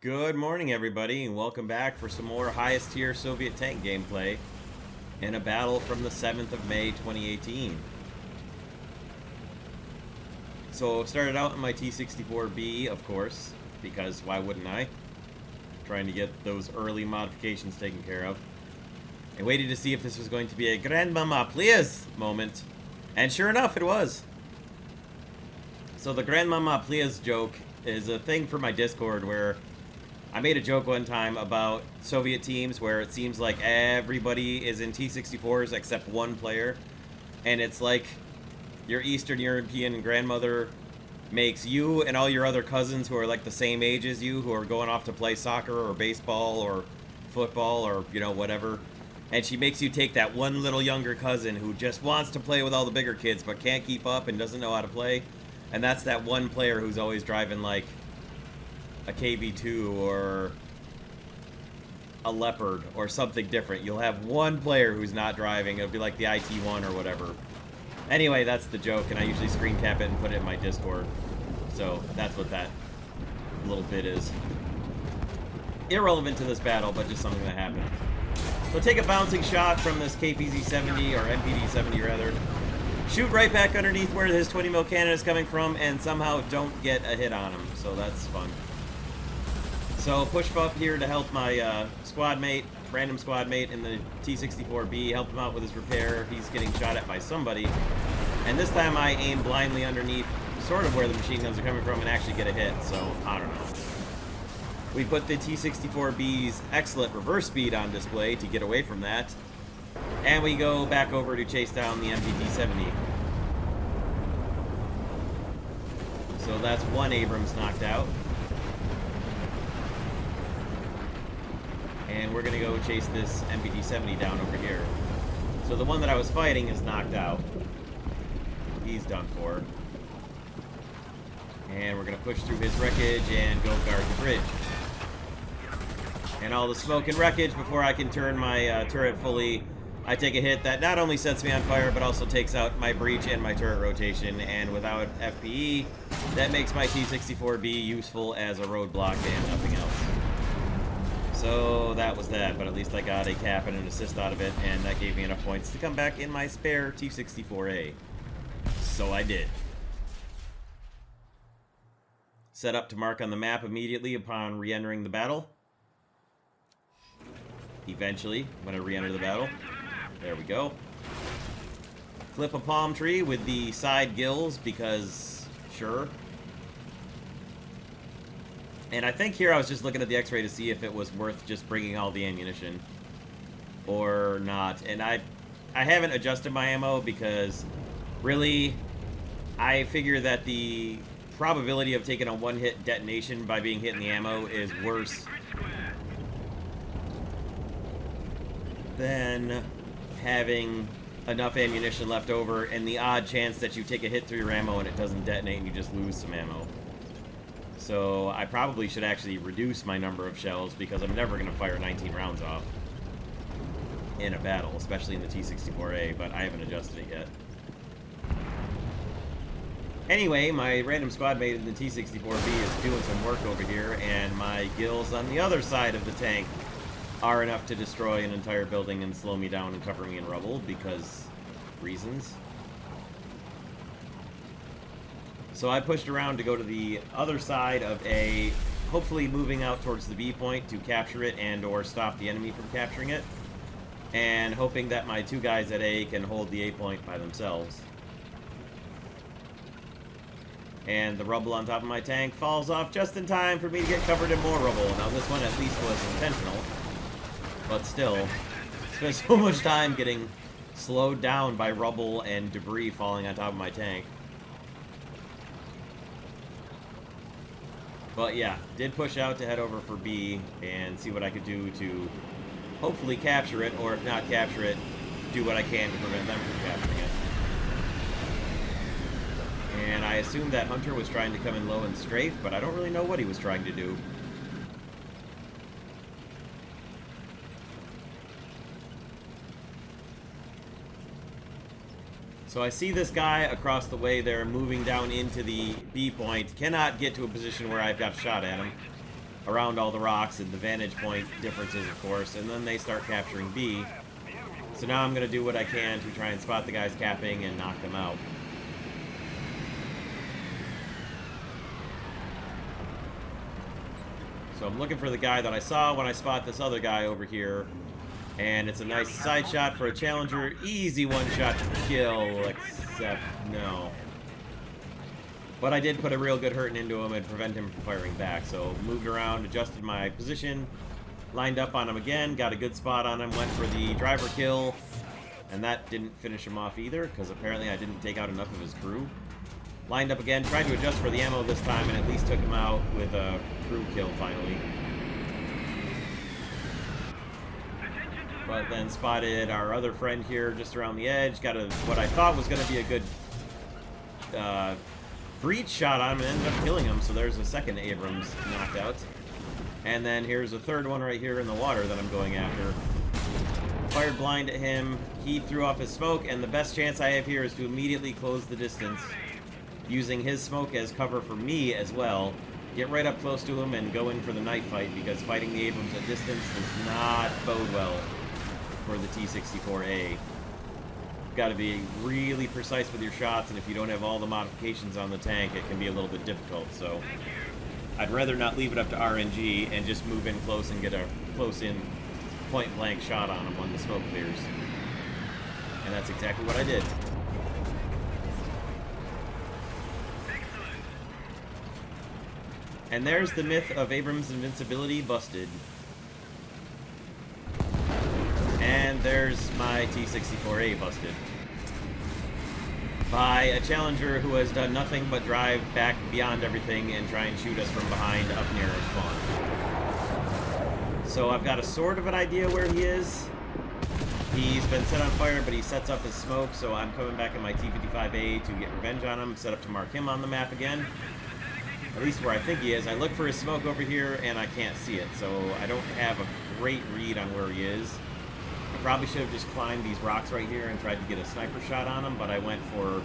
Good morning, everybody, and welcome back for some more highest tier Soviet tank gameplay in a battle from the 7th of May 2018. So, started out in my T-64B, of course, because why wouldn't I? Trying to get those early modifications taken care of. I waited to see if this was going to be a Grandmama Please moment, and sure enough, it was. So the Grandmama Please joke is a thing for my Discord where I made a joke one time about Soviet teams where it seems like everybody is in T-64s except one player. And it's like your Eastern European grandmother makes you and all your other cousins who are like the same age as you, who are going off to play soccer or baseball or football or, you know, whatever. And she makes you take that one little younger cousin who just wants to play with all the bigger kids but can't keep up and doesn't know how to play. And that's that one player who's always driving like a KV2 or a Leopard or something different. You'll have one player who's not driving. It'll be like the IT-1 or whatever. Anyway, that's the joke, and I usually screen cap it and put it in my Discord. So that's what that little bit is. Irrelevant to this battle, but just something that happened. So take a bouncing shot from this KPZ-70, or MPD-70 rather. Shoot right back underneath where his 20 mil cannon is coming from, and somehow don't get a hit on him. So that's fun. So push up here to help my squad mate, random squad mate in the T-64B, help him out with his repair. He's getting shot at by somebody. And this time I aim blindly underneath, sort of where the machine guns are coming from, and actually get a hit. So, I don't know. We put the T-64B's excellent reverse speed on display to get away from that. And we go back over to chase down the MPD-70. So that's one Abrams knocked out. And we're going to go chase this MPD-70 down over here. So the one that I was fighting is knocked out. He's done for. And we're going to push through his wreckage and go guard the bridge. And all the smoke and wreckage before I can turn my turret fully, I take a hit that not only sets me on fire, but also takes out my breach and my turret rotation. And without FPE, that makes my T-64B useful as a roadblock and nothing else. So that was that, but at least I got a cap and an assist out of it, and that gave me enough points to come back in my spare T-64A. So I did. Set up to mark on the map immediately upon re-entering the battle. Eventually, when I re-enter the battle. There we go. Clip a palm tree with the side gills, because, sure. And I think here I was just looking at the X-ray to see if it was worth just bringing all the ammunition or not. And I haven't adjusted my ammo because really I figure that the probability of taking a one-hit detonation by being hit in the ammo is worse than having enough ammunition left over and the odd chance that you take a hit through your ammo and it doesn't detonate and you just lose some ammo. So I probably should actually reduce my number of shells because I'm never going to fire 19 rounds off in a battle, especially in the T-64A, but I haven't adjusted it yet. Anyway, my random squad mate in the T-64B is doing some work over here, and my gills on the other side of the tank are enough to destroy an entire building and slow me down and cover me in rubble because reasons. So I pushed around to go to the other side of A, hopefully moving out towards the B point to capture it and or stop the enemy from capturing it, and hoping that my two guys at A can hold the A point by themselves. And the rubble on top of my tank falls off just in time for me to get covered in more rubble. Now this one at least was intentional, but still, spent so much time getting slowed down by rubble and debris falling on top of my tank. But yeah, did push out to head over for B and see what I could do to hopefully capture it, or if not capture it, do what I can to prevent them from capturing it. And I assumed that Hunter was trying to come in low and strafe, but I don't really know what he was trying to do. So I see this guy across the way there moving down into the B point. Cannot get to a position where I've got a shot at him. around all the rocks and the vantage point differences, of course, and then they start capturing B. So now I'm going to do what I can to try and spot the guys capping and knock them out. So I'm looking for the guy that I saw when I spot this other guy over here. And it's a nice side shot for a challenger. Easy one-shot kill, except no. But I did put a real good hurting into him and prevent him from firing back. So moved around, adjusted my position, lined up on him again, got a good spot on him, went for the driver kill. And that didn't finish him off either, because apparently I didn't take out enough of his crew. Lined up again, tried to adjust for the ammo this time, and at least took him out with a crew kill finally. But then spotted our other friend here just around the edge. Got what I thought was going to be a good breach shot on him and ended up killing him. So there's a second Abrams knocked out. And then here's a third one right here in the water that I'm going after. Fired blind at him. He threw off his smoke, and the best chance I have here is to immediately close the distance, using his smoke as cover for me as well. Get right up close to him and go in for the knife fight, because fighting the Abrams at distance does not bode well for the T-64A. Got to be really precise with your shots, and if you don't have all the modifications on the tank, it can be a little bit difficult. So I'd rather not leave it up to RNG and just move in close and get a close-in point-blank shot on him when the smoke clears. And that's exactly what I did. And there's the myth of Abrams' invincibility busted. And there's my T-64A busted. By a challenger who has done nothing but drive back beyond everything and try and shoot us from behind up near our spawn. So I've got a sort of an idea where he is. He's been set on fire, but he sets up his smoke, so I'm coming back in my T-55A to get revenge on him, set up to mark him on the map again. At least where I think he is. I look for his smoke over here, and I can't see it, so I don't have a great read on where he is. I probably should have just climbed these rocks right here and tried to get a sniper shot on him, but I went for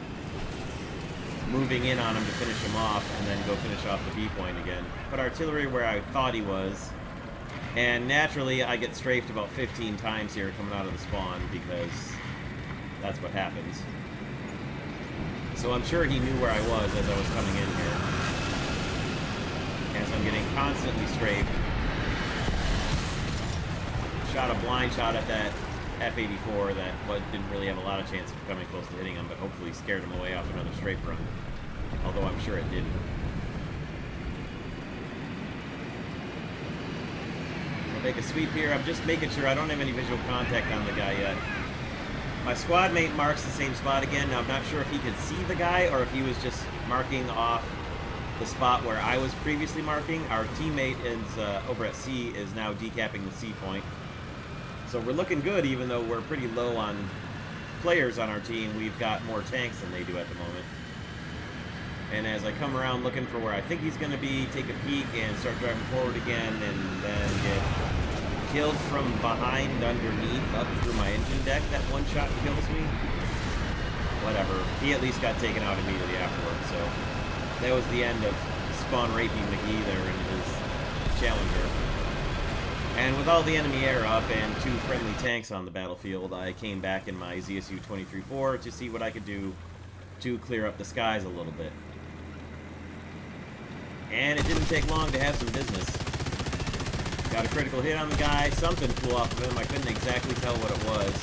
moving in on him to finish him off and then go finish off the B point again. Put artillery where I thought he was, and naturally I get strafed about 15 times here coming out of the spawn, because that's what happens. So I'm sure he knew where I was as I was coming in here. As I'm getting constantly strafed. Shot a blind shot at that F-84 that didn't really have a lot of chance of coming close to hitting him, but hopefully scared him away off another strafe run. Although I'm sure it didn't. I'll make a sweep here. I'm just making sure I don't have any visual contact on the guy yet. My squad mate marks the same spot again. Now I'm not sure if he could see the guy or if he was just marking off the spot where I was previously marking. Our teammate is over at C is now decapping the C point. So we're looking good, even though we're pretty low on players on our team. We've got more tanks than they do at the moment. And as I come around looking for where I think he's going to be, take a peek and start driving forward again, and then get killed from behind underneath up through my engine deck. That one shot kills me. Whatever. He at least got taken out immediately afterwards, so that was the end of spawn raping McGee there in his Challenger. And with all the enemy air up and 2 friendly tanks on the battlefield, I came back in my ZSU 23-4 to see what I could do to clear up the skies a little bit. And it didn't take long to have some business. Got a critical hit on the guy, something flew off of him, I couldn't exactly tell what it was.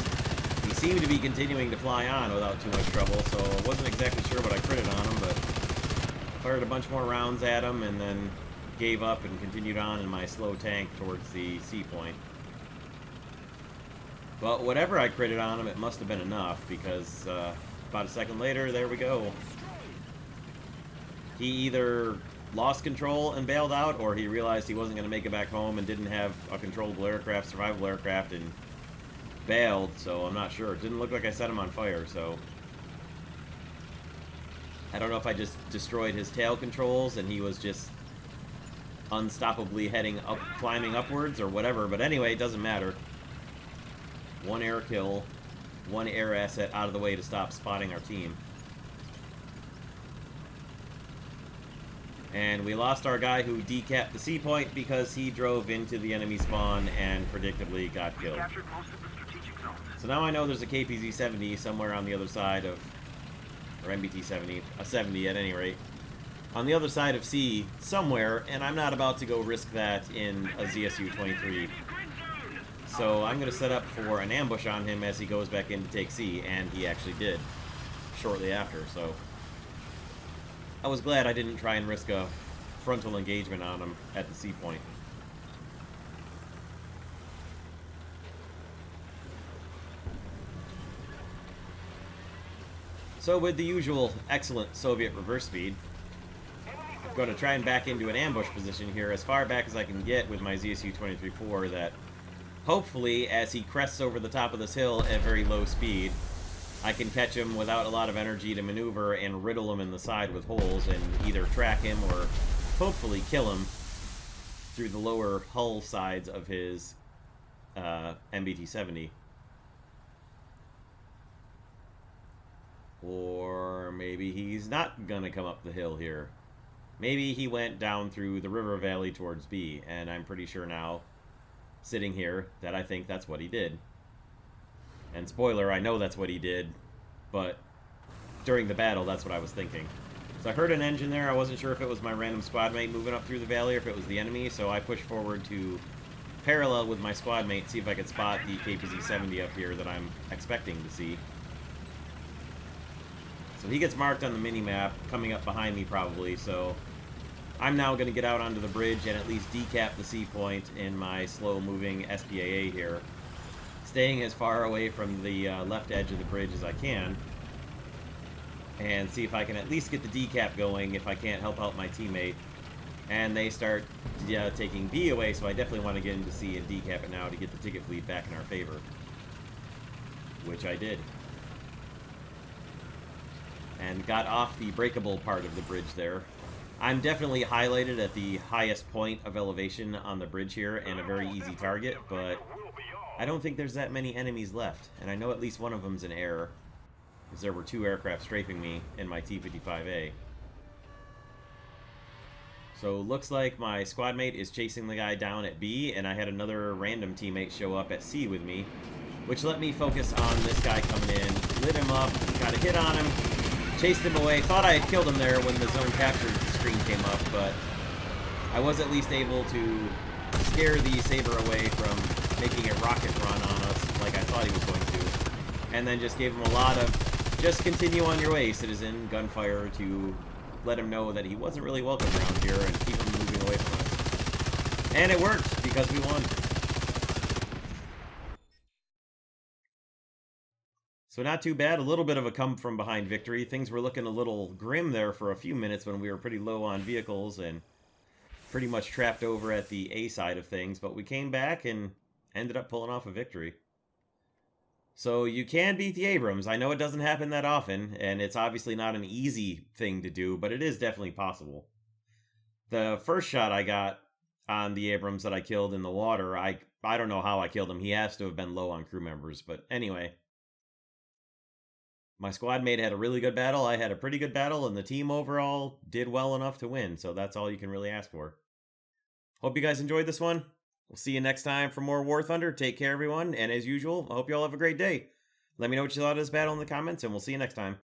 He seemed to be continuing to fly on without too much trouble, so I wasn't exactly sure what I critted on him, but fired a bunch more rounds at him and then gave up and continued on in my slow tank towards the C point. But whatever I critted on him, it must have been enough, because about a second later, there we go. He either lost control and bailed out, or he realized he wasn't going to make it back home and didn't have a controllable aircraft, survivable aircraft, and bailed, so I'm not sure. It didn't look like I set him on fire, so I don't know if I just destroyed his tail controls and he was just unstoppably heading up, climbing upwards or whatever, but anyway, it doesn't matter. 1 air kill, 1 air asset out of the way to stop spotting our team. And we lost our guy who decapped the C point because he drove into the enemy spawn and predictably got killed. So now I know there's a KPZ-70 somewhere on the other side of, or MBT-70, a 70 at any rate, on the other side of C somewhere, and I'm not about to go risk that in a ZSU-23. So I'm going to set up for an ambush on him as he goes back in to take C, and he actually did shortly after, so I was glad I didn't try and risk a frontal engagement on him at the C point. So with the usual excellent Soviet reverse speed, I'm going to try and back into an ambush position here as far back as I can get with my ZSU-23-4 that hopefully, as he crests over the top of this hill at very low speed, I can catch him without a lot of energy to maneuver and riddle him in the side with holes and either track him or hopefully kill him through the lower hull sides of his MBT-70. Or maybe he's not gonna come up the hill here. Maybe he went down through the river valley towards B, and I'm pretty sure now, sitting here, that I think that's what he did. And spoiler, I know that's what he did, but during the battle, that's what I was thinking. So I heard an engine there. I wasn't sure if it was my random squad mate moving up through the valley or if it was the enemy, so I pushed forward to parallel with my squad mate, see if I could spot the KPZ-70 up here that I'm expecting to see. So he gets marked on the mini-map, coming up behind me probably, so I'm now going to get out onto the bridge and at least decap the C point in my slow-moving SPAA here, staying as far away from the left edge of the bridge as I can, and see if I can at least get the decap going if I can't help out my teammate. And they start taking B away, so I definitely want to get into C and decap it now to get the ticket fleet back in our favor, which I did. And got off the breakable part of the bridge there. I'm definitely highlighted at the highest point of elevation on the bridge here and a very easy target, but I don't think there's that many enemies left, and I know at least one of them's an error, because there were 2 aircraft strafing me in my T-55A. So looks like my squad mate is chasing the guy down at B, and I had another random teammate show up at C with me, which let me focus on this guy coming in, lit him up, got a hit on him, chased him away, thought I had killed him there when the zone capture screen came up, but I was at least able to scare the Saber away from making a rocket run on us like I thought he was going to, and then just gave him a lot of just continue on your way, citizen, gunfire to let him know that he wasn't really welcome around here and keep him moving away from us. And it worked, because we won. So not too bad, a little bit of a come-from-behind victory. Things were looking a little grim there for a few minutes when we were pretty low on vehicles and pretty much trapped over at the A side of things, but we came back and ended up pulling off a victory. So you can beat the Abrams. I know it doesn't happen that often, and it's obviously not an easy thing to do, but it is definitely possible. The first shot I got on the Abrams that I killed in the water, I don't know how I killed him. He has to have been low on crew members, but anyway. My squad mate had a really good battle, I had a pretty good battle, and the team overall did well enough to win, so that's all you can really ask for. Hope you guys enjoyed this one. We'll see you next time for more War Thunder. Take care, everyone, and as usual, I hope you all have a great day. Let me know what you thought of this battle in the comments, and we'll see you next time.